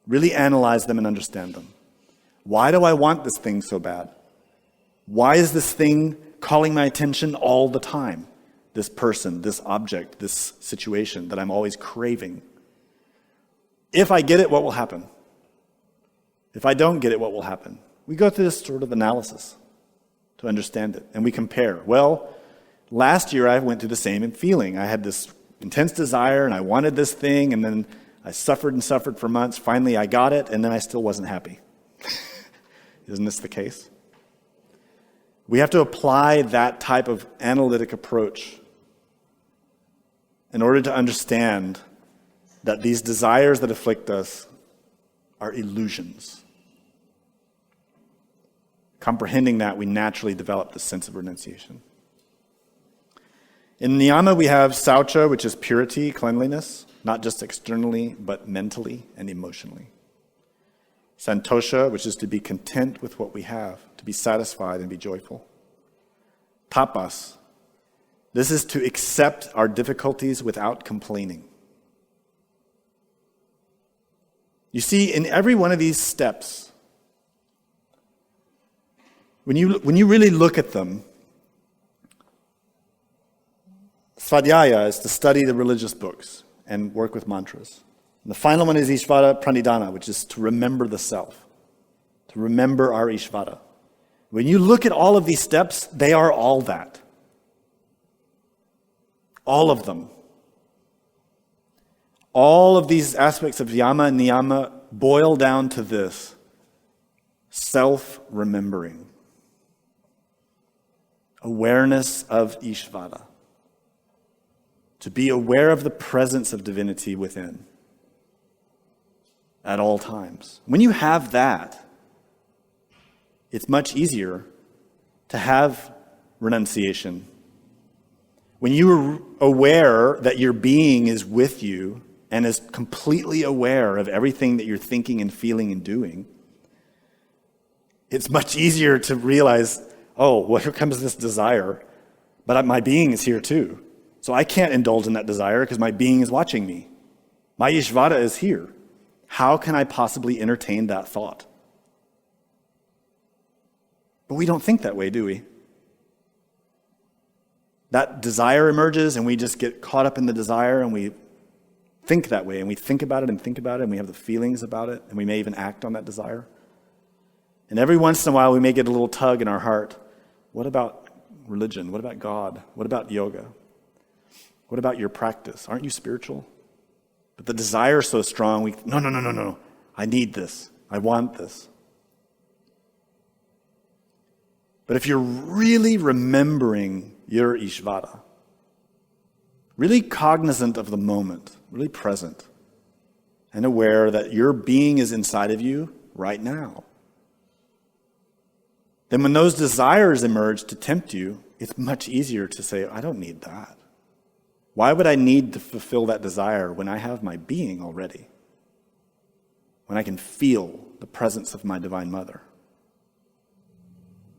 Really analyze them and understand them. Why do I want this thing so bad? Why is this thing calling my attention all the time? This person, this object, this situation that I'm always craving. If I get it, what will happen? If I don't get it, what will happen? We go through this sort of analysis to understand it, and we compare. Well, last year I went through the same feeling. I had this intense desire, and I wanted this thing, and then I suffered and suffered for months. Finally, I got it, and then I still wasn't happy. Isn't this the case? We have to apply that type of analytic approach in order to understand that these desires that afflict us are illusions. Comprehending that, we naturally develop this sense of renunciation. In niyama, we have saucha, which is purity, cleanliness, not just externally, but mentally and emotionally. Santosha, which is to be content with what we have, to be satisfied and be joyful. Tapas, this is to accept our difficulties without complaining. You see, in every one of these steps, when you really look at them, svadhyaya is to study the religious books and work with mantras. And the final one is Ishvara Pranidhana, which is to remember the self, to remember our Ishvara. When you look at all of these steps, they are all that. All of them. All of these aspects of yama and niyama boil down to this: self-remembering. Awareness of Ishvara. To be aware of the presence of divinity within at all times. When you have that, it's much easier to have renunciation. When you are aware that your being is with you and is completely aware of everything that you're thinking and feeling and doing, it's much easier to realize, oh, well, here comes this desire, but my being is here too. So I can't indulge in that desire because my being is watching me. My Ishvara is here. How can I possibly entertain that thought? But we don't think that way, do we? That desire emerges and we just get caught up in the desire and we think that way and we think about it and we have the feelings about it and we may even act on that desire. And every once in a while we may get a little tug in our heart. What about religion? What about God? What about yoga? What about your practice? Aren't you spiritual? But the desire is so strong, no. I need this. I want this. But if you're really remembering your Ishvara, really cognizant of the moment, really present, and aware that your being is inside of you right now, then when those desires emerge to tempt you, it's much easier to say, I don't need that. Why would I need to fulfill that desire when I have my being already? When I can feel the presence of my Divine Mother?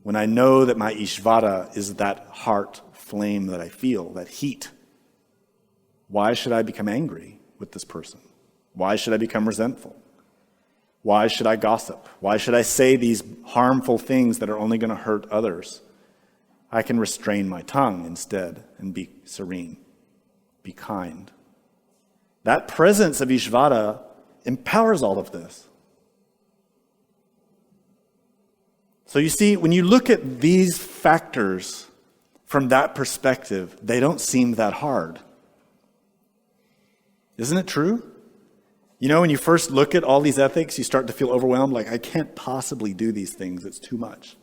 When I know that my Ishvara is that heart flame that I feel, that heat? Why should I become angry with this person? Why should I become resentful? Why should I gossip? Why should I say these harmful things that are only going to hurt others? I can restrain my tongue instead and be serene, be kind. That presence of Ishvara empowers all of this. So you see, when you look at these factors from that perspective, they don't seem that hard. Isn't it true? You know, when you first look at all these ethics, you start to feel overwhelmed, like, I can't possibly do these things, it's too much.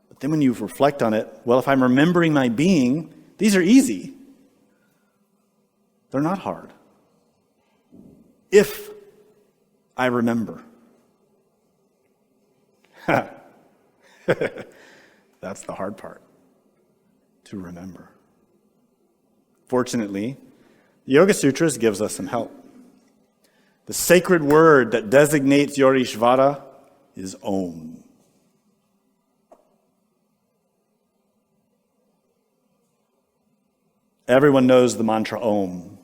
But then when you reflect on it, well, if I'm remembering my being, these are easy. They're not hard. If I remember. That's the hard part, to remember. Fortunately, the Yoga Sutras gives us some help. The sacred word that designates your Ishvara is Om. Everyone knows the mantra Om.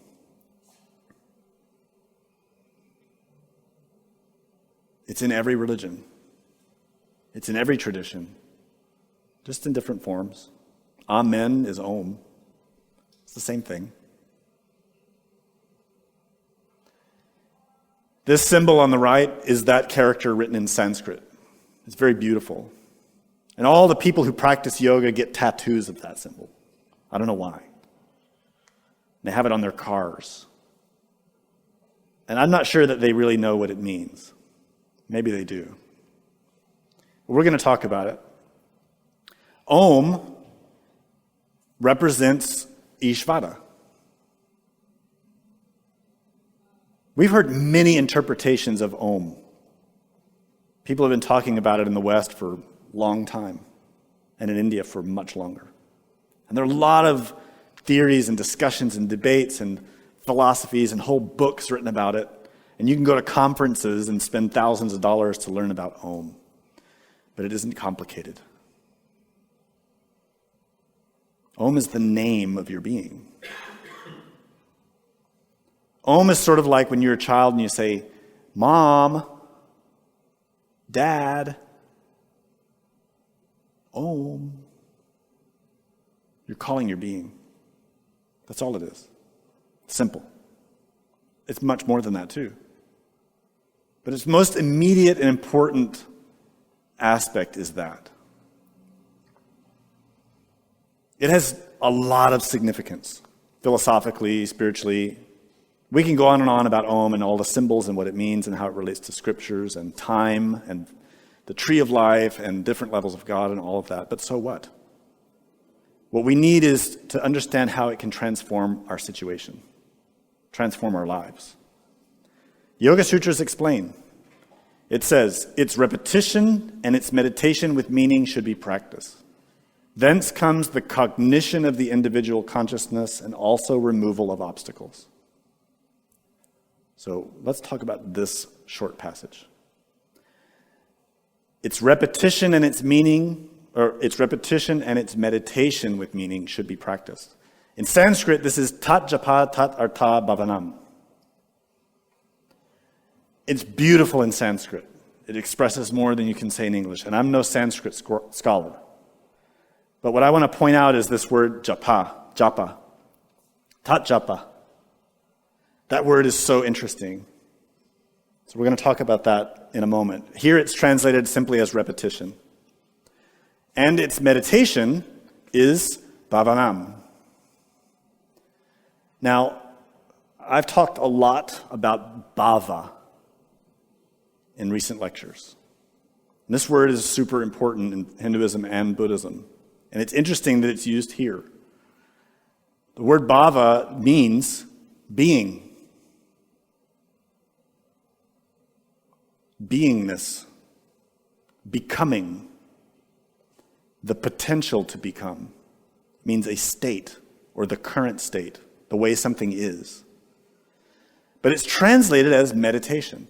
It's in every religion. It's in every tradition, just in different forms. Amen is Om. It's the same thing. This symbol on the right is that character written in Sanskrit. It's very beautiful. And all the people who practice yoga get tattoos of that symbol. I don't know why. They have it on their cars. And I'm not sure that they really know what it means. Maybe they do. But we're going to talk about it. Om represents Ishvara. We've heard many interpretations of Om. People have been talking about it in the West for a long time, and in India for much longer. And there are a lot of theories and discussions and debates and philosophies and whole books written about it. And you can go to conferences and spend thousands of dollars to learn about Om. But it isn't complicated. Om is the name of your being. Om is sort of like when you're a child and you say, Mom, Dad, Om. You're calling your being. That's all it is. Simple. It's much more than that too. But its most immediate and important aspect is that. It has a lot of significance, philosophically, spiritually. We can go on and on about Om and all the symbols and what it means and how it relates to scriptures and time and the tree of life and different levels of God and all of that. But so what? What we need is to understand how it can transform our situation, transform our lives. Yoga Sutras explain. It says, its repetition and its meditation with meaning should be practiced. Thence comes the cognition of the individual consciousness and also removal of obstacles. So let's talk about this short passage. Its repetition and its meaning, or its repetition and its meditation with meaning should be practiced. In Sanskrit, this is tat japa tat artha bhavanam. It's beautiful in Sanskrit. It expresses more than you can say in English. And I'm no Sanskrit scholar. But what I want to point out is this word japa, tat japa. That word is so interesting. So we're going to talk about that in a moment. Here it's translated simply as repetition. And its meditation is bhavanam. Now, I've talked a lot about bhava in recent lectures. And this word is super important in Hinduism and Buddhism. And it's interesting that it's used here. The word bhava means being. Beingness. Becoming. The potential to become. It means a state or the current state, the way something is. But it's translated as meditation.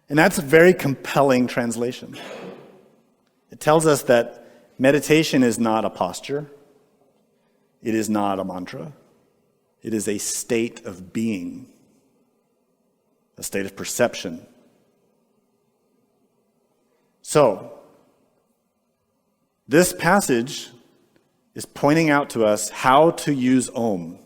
And that's a very compelling translation. It tells us that meditation is not a posture. It is not a mantra. It is a state of being, a state of perception. So, this passage is pointing out to us how to use Om.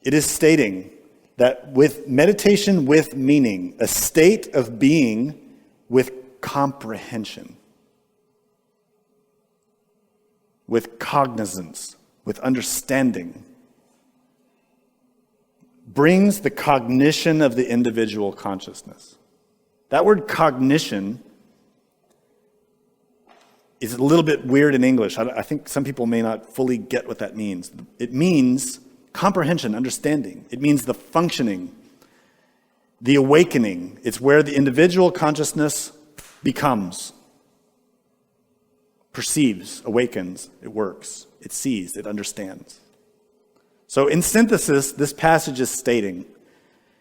It is stating that with meditation with meaning, a state of being with comprehension, with cognizance, with understanding, brings the cognition of the individual consciousness. That word cognition is a little bit weird in English. I think some people may not fully get what that means. It means comprehension, understanding. It means the functioning, the awakening. It's where the individual consciousness becomes, perceives, awakens, it works, it sees, it understands. So in synthesis, this passage is stating,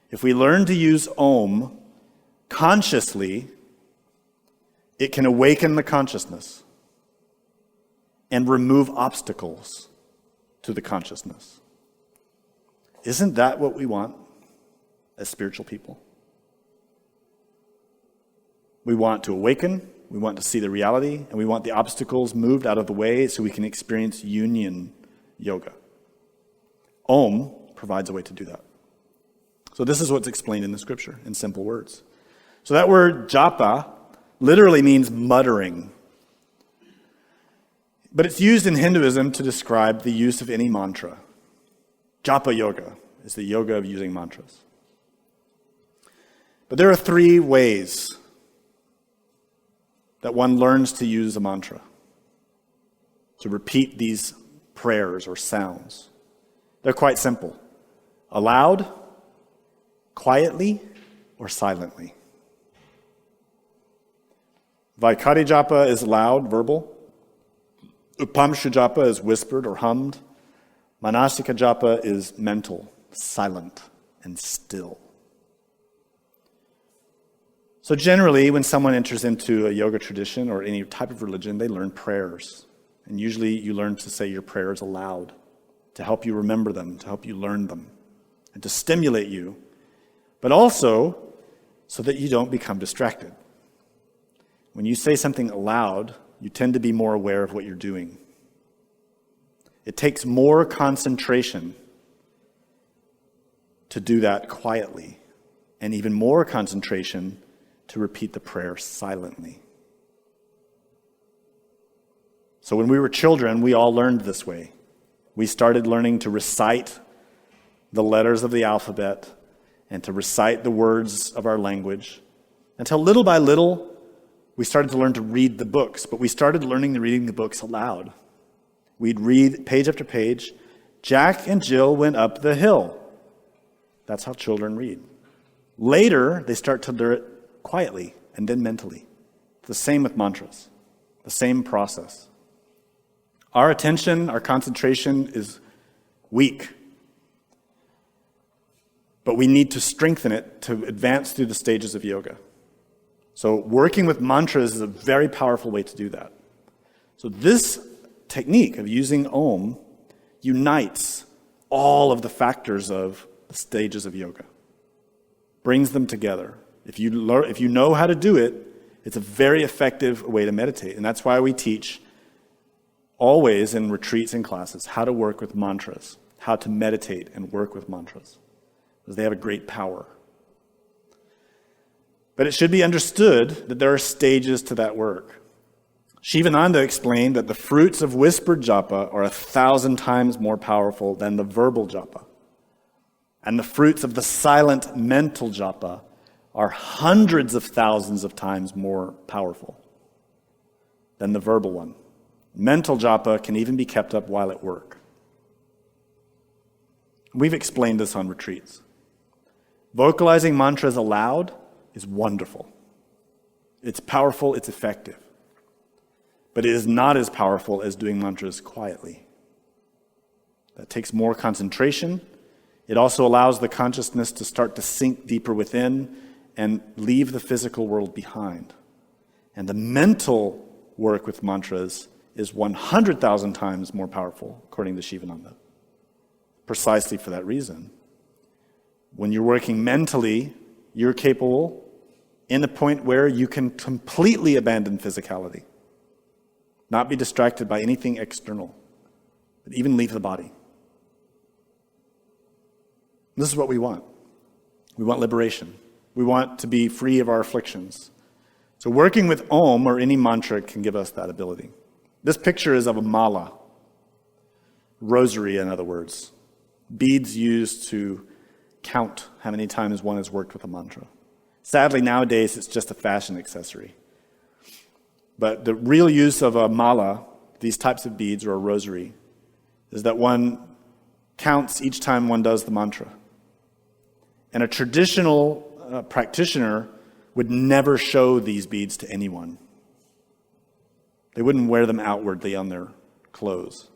if we learn to use Om consciously, it can awaken the consciousness and remove obstacles to the consciousness. Isn't that what we want as spiritual people? We want to awaken, we want to see the reality, and we want the obstacles moved out of the way so we can experience union yoga. Om provides a way to do that. So this is what's explained in the scripture in simple words. So that word japa literally means muttering. But it's used in Hinduism to describe the use of any mantra. Japa yoga is the yoga of using mantras. But there are 3 ways that one learns to use a mantra, to repeat these prayers or sounds. They're quite simple. Aloud, quietly, or silently. Vaikari japa is loud, verbal. Upamshu japa is whispered or hummed. Manasika japa is mental, silent, and still. So generally, when someone enters into a yoga tradition or any type of religion, they learn prayers. And usually you learn to say your prayers aloud to help you remember them, to help you learn them, and to stimulate you, but also so that you don't become distracted. When you say something aloud, you tend to be more aware of what you're doing. It takes more concentration to do that quietly, and even more concentration to repeat the prayer silently. So when we were children, we all learned this way. We started learning to recite the letters of the alphabet and to recite the words of our language until little by little we started to learn to read the books, but we started learning to reading the books aloud. We'd read page after page, Jack and Jill went up the hill. That's how children read. Later, they start to learn it quietly and then mentally. The same with mantras, the same process. Our attention, our concentration is weak, but we need to strengthen it to advance through the stages of yoga. So working with mantras is a very powerful way to do that. So this technique of using Om unites all of the factors of the stages of yoga, brings them together. If you know how to do it, it's a very effective way to meditate. And that's why we teach always in retreats and classes how to work with mantras, how to meditate and work with mantras, because they have a great power. But it should be understood that there are stages to that work. Shivananda explained that the fruits of whispered japa are 1,000 times more powerful than the verbal japa. And the fruits of the silent mental japa are hundreds of thousands of times more powerful than the verbal one. Mental japa can even be kept up while at work. We've explained this on retreats. Vocalizing mantras aloud is wonderful. It's powerful, it's effective. But it is not as powerful as doing mantras quietly. That takes more concentration. It also allows the consciousness to start to sink deeper within and leave the physical world behind. And the mental work with mantras is 100,000 times more powerful, according to Shivananda. Precisely for that reason. When you're working mentally, you're capable in a point where you can completely abandon physicality. Not be distracted by anything external, but even leave the body. This is what we want. We want liberation. We want to be free of our afflictions. So working with Om or any mantra can give us that ability. This picture is of a mala, rosary in other words, beads used to count how many times one has worked with a mantra. Sadly, nowadays it's just a fashion accessory. But the real use of a mala, these types of beads or a rosary, is that one counts each time one does the mantra. And a traditional practitioner would never show these beads to anyone. They wouldn't wear them outwardly on their clothes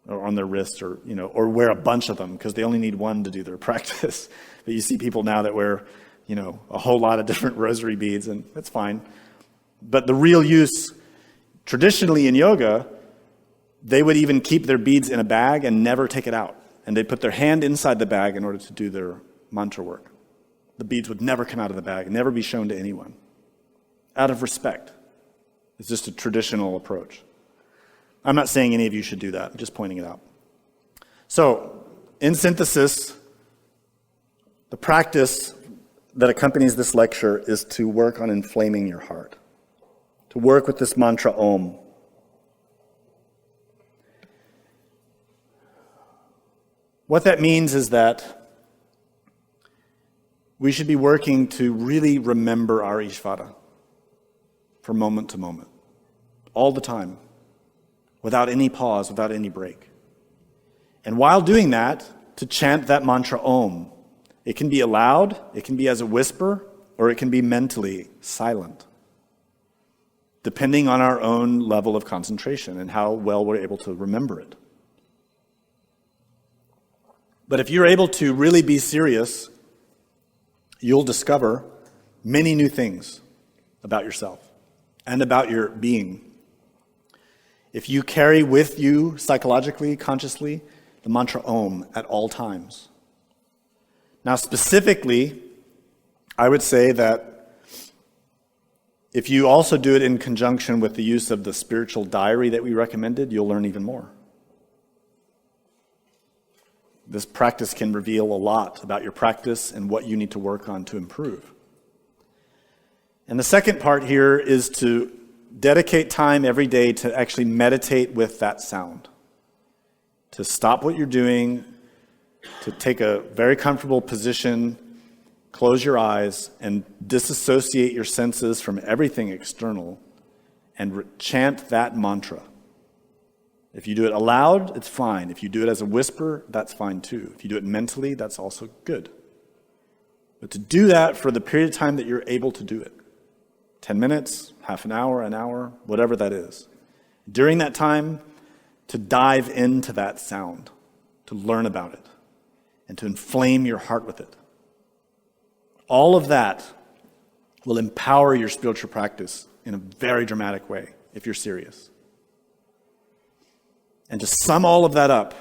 or on their wrists or wear a bunch of them because they only need one to do their practice. But you see people now that wear, a whole lot of different rosary beads, and that's fine. But the real use, traditionally in yoga, they would even keep their beads in a bag and never take it out. And they'd put their hand inside the bag in order to do their mantra work. The beads would never come out of the bag and never be shown to anyone. Out of respect. It's just a traditional approach. I'm not saying any of you should do that. I'm just pointing it out. So, in synthesis, the practice that accompanies this lecture is to work on inflaming your heart. To work with this mantra Om. What that means is that we should be working to really remember our Ishvara from moment to moment, all the time, without any pause, without any break. And while doing that, to chant that mantra Om. It can be aloud, it can be as a whisper, or it can be mentally silent, depending on our own level of concentration and how well we're able to remember it. But if you're able to really be serious, you'll discover many new things about yourself and about your being. If you carry with you psychologically, consciously, the mantra Om at all times. Now, specifically, I would say that if you also do it in conjunction with the use of the spiritual diary that we recommended, you'll learn even more. This practice can reveal a lot about your practice and what you need to work on to improve. And the second part here is to dedicate time every day to actually meditate with that sound. To stop what you're doing, to take a very comfortable position, close your eyes, and disassociate your senses from everything external, and chant that mantra. If you do it aloud, it's fine. If you do it as a whisper, that's fine too. If you do it mentally, that's also good. But to do that for the period of time that you're able to do it, 10 minutes, half an hour, whatever that is. During that time, to dive into that sound, to learn about it, and to inflame your heart with it. All of that will empower your spiritual practice in a very dramatic way, if you're serious. And to sum all of that up,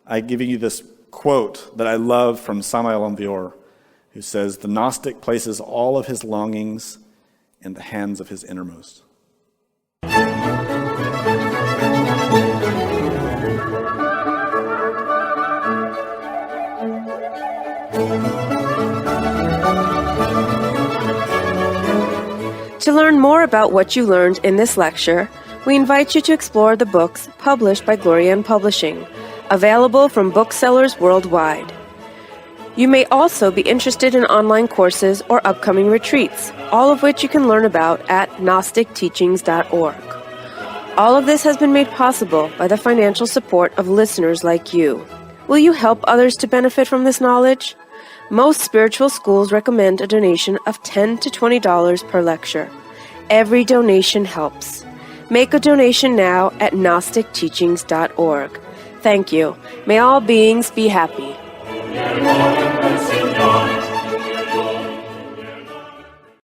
I'm giving you this quote that I love from Samael Aun who says, "The Gnostic places all of his longings in the hands of his innermost." To learn more about what you learned in this lecture, we invite you to explore the books published by Glorian Publishing, available from booksellers worldwide. You may also be interested in online courses or upcoming retreats, all of which you can learn about at gnosticteachings.org. All of this has been made possible by the financial support of listeners like you. Will you help others to benefit from this knowledge? Most spiritual schools recommend a donation of $10 to $20 per lecture. Every donation helps. Make a donation now at gnosticteachings.org. Thank you. May all beings be happy.